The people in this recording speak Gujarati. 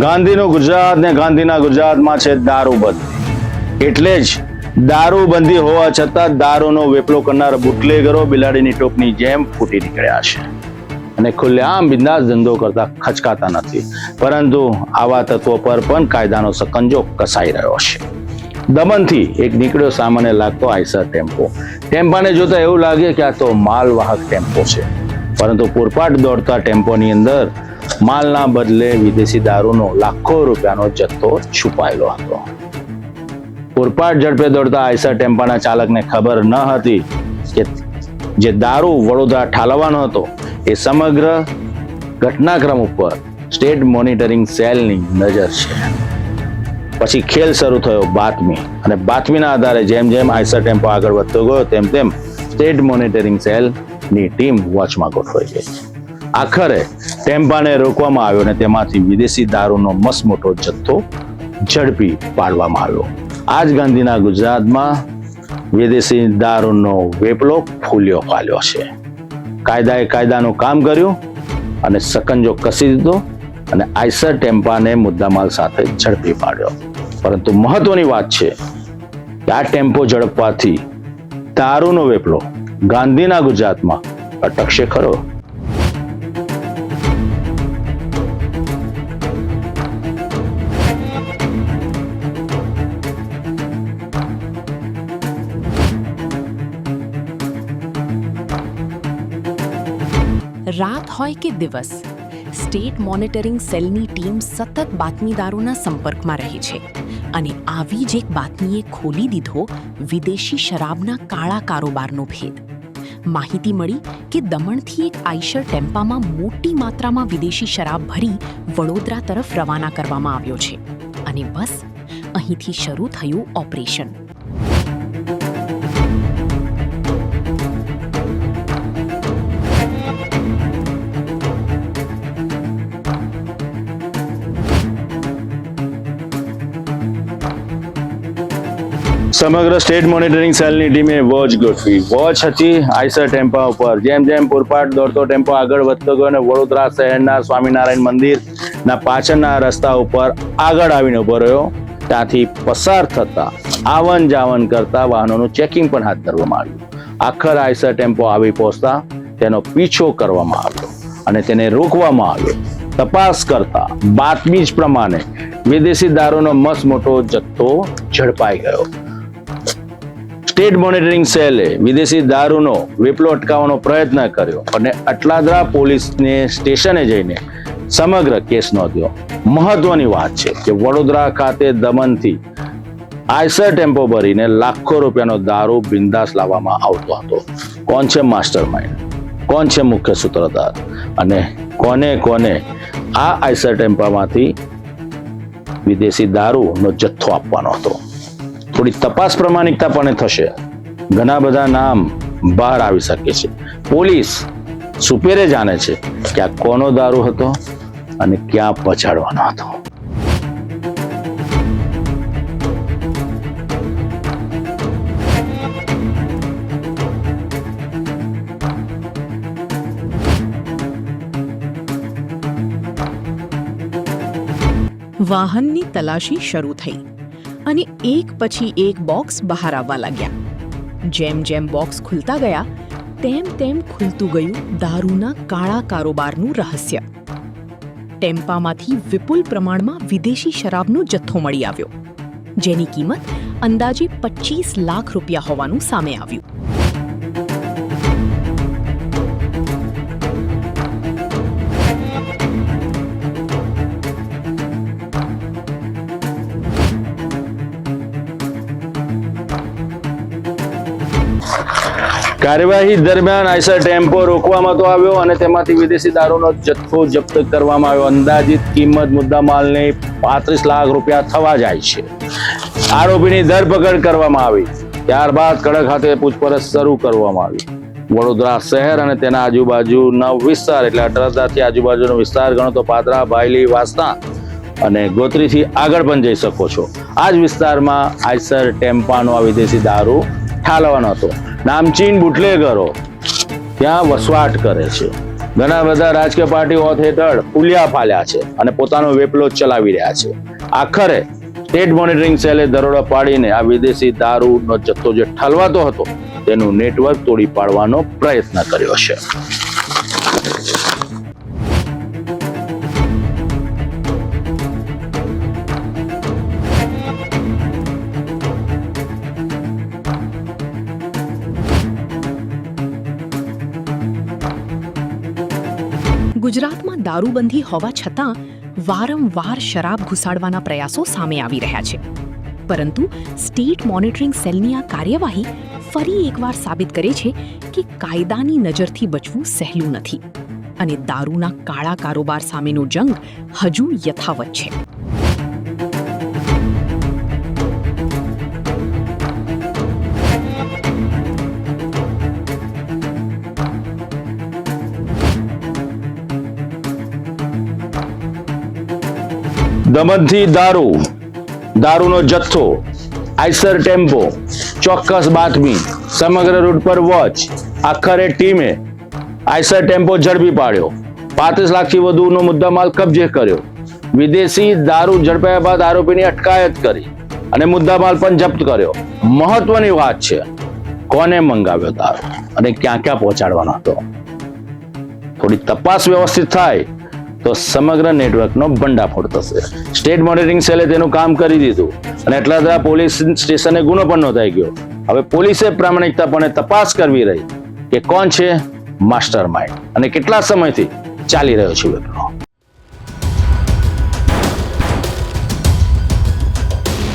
ગાંધીનું ગુજરાત ને ગાંધીના ગુજરાતમાં છે દારૂબંધી, એટલે જ દારૂબંધી હોવા છતાં દારૂનો વેપલો કરનાર બુટલેગરો બિલાડીની ટોપની જેમ ફૂટી નીકળ્યા છે અને ખુલ્લેઆમ બિંદાસ ધંધો કરતા ખચકાતા નથી. પરંતુ આવા તત્વો પર પણ કાયદાનો સકંજો કસાઈ રહ્યો છે. દમણથી એક નીકળ્યો સામાન્ય લાગતો આઈસર ટેમ્પો. ટેમ્પાને જોતા એવું લાગે કે આ તો માલવાહક ટેમ્પો છે, પરંતુ પૂરપાટ દોડતા ટેમ્પોની અંદર માલના બદલે વિદેશી દારૂનો લાખો રૂપિયાનો જથ્થો છુપાયેલો હતો. પૂરપાટ ઝડપે દોડતા આઈસર ટેમ્પાના ચાલકને ખબર ન હતી કે જે દારૂ વડોદરા ઠાલવવાનો હતો એ સમગ્ર ઘટનાક્રમ ઉપર સ્ટેટ મોનિટરિંગ સેલની નજર છે. પછી ખેલ શરૂ થયો બાતમી, અને બાતમીના આધારે જેમ જેમ આઈસર ટેમ્પો આગળ વધતો ગયો તેમ તેમ સ્ટેટ મોનિટરિંગ સેલની ટીમ વોચમાં ગોઠવાઈ ગઈ. આખરે ટેમ્પાને રોકવામાં આવ્યો અને તેમાંથી વિદેશી દારૂનો મસમોટો જથ્થો ઝડપી પાડવામાં આવ્યો. આજ ગાંધીના ગુજરાતમાં વિદેશી દારૂનો વેપલો ફૂલ્યો ફાલ્યો છે. કાયદાએ કાયદાનું કામ કર્યું અને સકંજો કસી દીધો અને આઈસર ટેમ્પાને મુદ્દામાલ સાથે ઝડપી પાડ્યો. પરંતુ મહત્વની વાત છે કે આ ટેમ્પો ઝડપવાથી દારૂનો વેપલો ગાંધીના ગુજરાતમાં અટકશે ખરો? રાત હોય કે દિવસ, સ્ટેટ મોનિટરિંગ સેલની ટીમ સતત બાતમીદારોના સંપર્કમાં રહે છે અને આવી જ એક બાતમીએ ખોલી દીધો વિદેશી શરાબના કાળા કારોબારનો ભેદ. માહિતી મળી કે દમણથી એક આઈસર ટેમ્પામાં મોટી માત્રામાં વિદેશી શરાબ ભરી વડોદરા તરફ રવાના કરવામાં આવ્યો છે અને બસ અહીંથી શરૂ થયું ઓપરેશન. સમગ્ર સ્ટેટ મોનિટરિંગ સેલની ટીમે વોચ ગોઠવી. વોચ હતી આઈસર ટેમ્પા ઉપર. જેમ જેમ પૂરપાટ દોડતો ટેમ્પો આગળ વધતો ગયો અને વડોદરા શહેરના સ્વામિનારાયણ મંદિરના પાછળના રસ્તા ઉપર આગળ આવીને ઉભો રહ્યો, ત્યાંથી પસાર થતા આવન જાવન કરતા વાહનોનું ચેકિંગ પણ હાથ ધરવામાં આવ્યું. આખર આઈસર ટેમ્પો આવી પહોંચતા તેનો પીછો કરવામાં આવ્યો અને તેને રોકવામાં આવ્યો. તપાસ કરતા બાતમી જ પ્રમાણે વિદેશી દારૂનો મસમોટો જથ્થો ઝડપાઈ ગયો. સ્ટેટ મોનિટરિંગ સેલે વિદેશી દારૂનો વેપલો અટકાવવાનો પ્રયત્ન કર્યો અને અટલાદરા પોલીસને સ્ટેશને જઈને સમગ્ર કેસ નોંધ્યો. મહત્વની વાત છે કે વડોદરા ખાતે દમણથી આઈસર ટેમ્પો ભરીને લાખો રૂપિયાનો દારૂ બિંદાસ લાવવામાં આવતો હતો. કોણ છે માસ્ટર માઇન્ડ? કોણ છે મુખ્ય સૂત્રધાર? અને કોને કોને આ આઈસર ટેમ્પામાંથી વિદેશી દારૂનો જથ્થો આપવાનો હતો? થોડી તપાસ પ્રામાણિકતા પણ થશે. ઘણા બધા નામ બહાર આવી શકે છે. પોલીસ સુપેરે જાણે છે કે આ કોનો દારૂ હતો અને ક્યાં પહોંચાડવાનો હતો. વાહનની તલાશી શરૂ થઈ અને એક પછી એક બોક્સ બહાર આવવા લાગ્યા. જેમ જેમ બોક્સ ખુલતા ગયા તેમ તેમ ખુલતું ગયું દારૂના કાળા કારોબારનું રહસ્ય. ટેમ્પામાંથી વિપુલ પ્રમાણમાં વિદેશી શરાબનો જથ્થો મળી આવ્યો, જેની કિંમત અંદાજે 25 લાખ રૂપિયા હોવાનું સામે આવ્યું. કાર્યવાહી દરમિયાન આઈસર ટેમ્પો રોકવામાં તો આવ્યો અને તેમાંથી વિદેશી દારૂનો જથ્થો જપ્ત કરવામાં આવ્યો. અંદાજિત કિંમત મુદ્દામાલની 35 લાખ રૂપિયા થવા જાય છે. આરોપીની ધરપકડ કરવામાં આવી. ત્યારબાદ કડક હાથે પૂછપરછ શરૂ કરવામાં આવી. વડોદરા શહેર અને તેના આજુબાજુના વિસ્તાર એટલે અટલાદરાથી આજુબાજુનો વિસ્તાર ગણો તો પાદરા, ભાયલી, વાસણા અને ગોત્રીથી આગળ પણ જઈ શકો છો. આ જ વિસ્તારમાં આઈસર ટેમ્પાનો આ વિદેશી દારૂ ઠાલવાનો હતો. નામચીન બુટલેગરો ત્યાં વસવાટ કરે છે. ઘણા બધા રાજકીય પાર્ટીઓ હેઠળ ઉલિયા ફાલ્યા છે અને પોતાનો વેપલો ચલાવી રહ્યા છે. આખરે સ્ટેટ મોનિટરિંગ સેલે દરોડો પાડીને આ વિદેશી દારૂનો જથ્થો જે ઠલવાતો હતો તેનું નેટવર્ક તોડી પાડવાનો પ્રયત્ન કર્યો છે. ગુજરાતમાં દારૂબંધી હોવા છતાં વારંવાર શરાબ ઘુસાડવાના પ્રયાસો સામે આવી રહ્યા છે. પરંતુ સ્ટેટ મોનિટરિંગ સેલની આ કાર્યવાહી ફરી એકવાર સાબિત કરે છે કે કાયદાની નજરથી બચવું સહેલું નથી અને દારૂના કાળા કારોબાર સામેનો જંગ હજુ યથાવત છે. દમણથી દારૂનો જથ્થો, આઈસર ટેમ્પો, ચોક્કસ બાતમી, સમગ્ર રૂટ પર વોચ. આખરે ટીમે આઈસર ટેમ્પો ઝડપી પાડ્યો, 35 લાખથી વધુનો મુદ્દામાલ કબજે કર્યો. વિદેશી દારૂ ઝડપાયા બાદ આરોપીની અટકાયત કરી અને મુદ્દામાલ પણ જપ્ત કર્યો. મહત્વની વાત છે, કોને મંગાવ્યો દારૂ અને ક્યાં ક્યાં પહોંચાડવાનો હતો. થોડી તપાસ વ્યવસ્થિત થાય તો સમગ્ર નેટવર્કનો ભંડાફોડ થશે. સ્ટેટ મોનિટરિંગ સેલે તેનું કામ કરી દીધું અને એટલા બધા પોલીસ સ્ટેશને ગુનો પણ નોંધાઈ ગયો. હવે પોલીસે પ્રામાણિકતાપણે તપાસ કરવી રહી કે કોણ છે માસ્ટર માઇન્ડ અને કેટલા સમયથી ચાલી રહ્યો છે વેપલો.